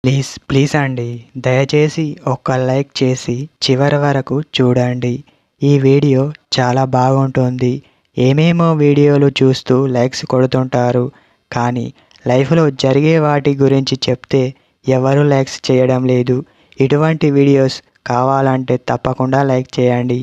Please please అండి, దయచేసి ఒక్క లైక్ చేసి చివరి వరకు చూడండి. ఈ వీడియో చాలా బాగుంటుంది. ఏమేమో వీడియోలు చూస్తూ లైక్స్ కొడుతుంటారు, కానీ లైఫ్లో జరిగే వాటి గురించి చెప్తే ఎవరు లైక్స్ చేయడం లేదు. ఇటువంటి వీడియోస్ కావాలంటే తప్పకుండా లైక్ చేయండి.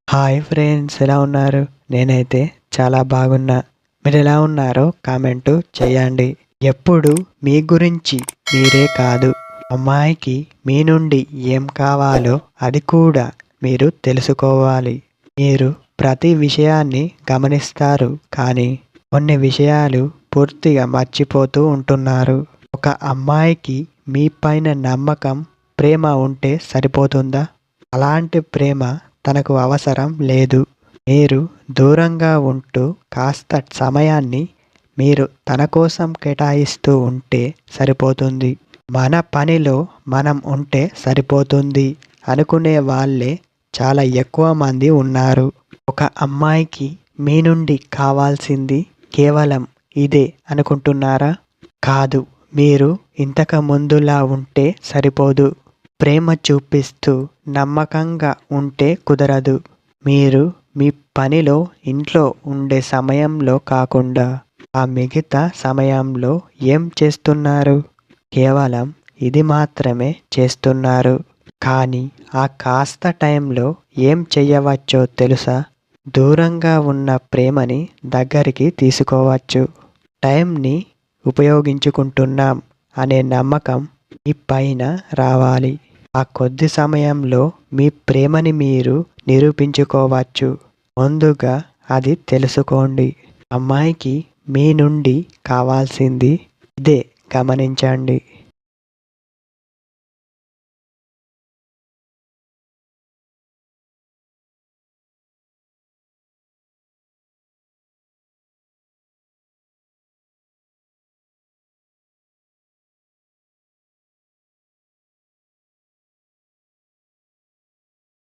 హాయ్ ఫ్రెండ్స్, ఎలా ఉన్నారు? నేనైతే చాలా బాగున్నా. మీరు ఎలా ఉన్నారో కామెంటు చేయండి. ఎప్పుడు మీ గురించి మీరే కాదు, అమ్మాయికి మీ నుండి ఏం కావాలో అది కూడా మీరు తెలుసుకోవాలి. మీరు ప్రతి విషయాన్ని గమనిస్తారు, కానీ కొన్ని విషయాలు పూర్తిగా మర్చిపోతూ ఉంటున్నారు. ఒక అమ్మాయికి మీ పైన నమ్మకం, ప్రేమ ఉంటే సరిపోతుందా? అలాంటి ప్రేమ తనకు అవసరం లేదు. మీరు దూరంగా ఉంటూ కాస్త సమయాన్ని మీరు తన కోసం కేటాయిస్తూ ఉంటే సరిపోతుంది. మన పనిలో మనం ఉంటే సరిపోతుంది అనుకునే వాళ్ళే చాలా ఎక్కువ మంది ఉన్నారు. ఒక అమ్మాయికి మీ నుండి కావాల్సింది కేవలం ఇదే అనుకుంటున్నారా? కాదు, మీరు ఇంతకు ముందులా ఉంటే సరిపోదు. ప్రేమ చూపిస్తూ నమ్మకంగా ఉంటే కుదరదు. మీరు మీ పనిలో, ఇంట్లో ఉండే సమయంలో కాకుండా ఆ మిగతా సమయంలో ఏం చేస్తున్నారు? కేవలం ఇది మాత్రమే చేస్తున్నారు. కానీ ఆ కాస్త టైంలో ఏం చెయ్యవచ్చో తెలుసా? దూరంగా ఉన్న ప్రేమని దగ్గరికి తీసుకోవచ్చు. టైంని ఉపయోగించుకుంటున్నాం అనే నమ్మకం మీ పైన రావాలి. ఆ కొద్ది సమయంలో మీ ప్రేమని మీరు నిరూపించుకోవచ్చు. ముందుగా అది తెలుసుకోండి. అమ్మాయికి మీ నుండి కావాల్సింది ఇదే, గమనించండి.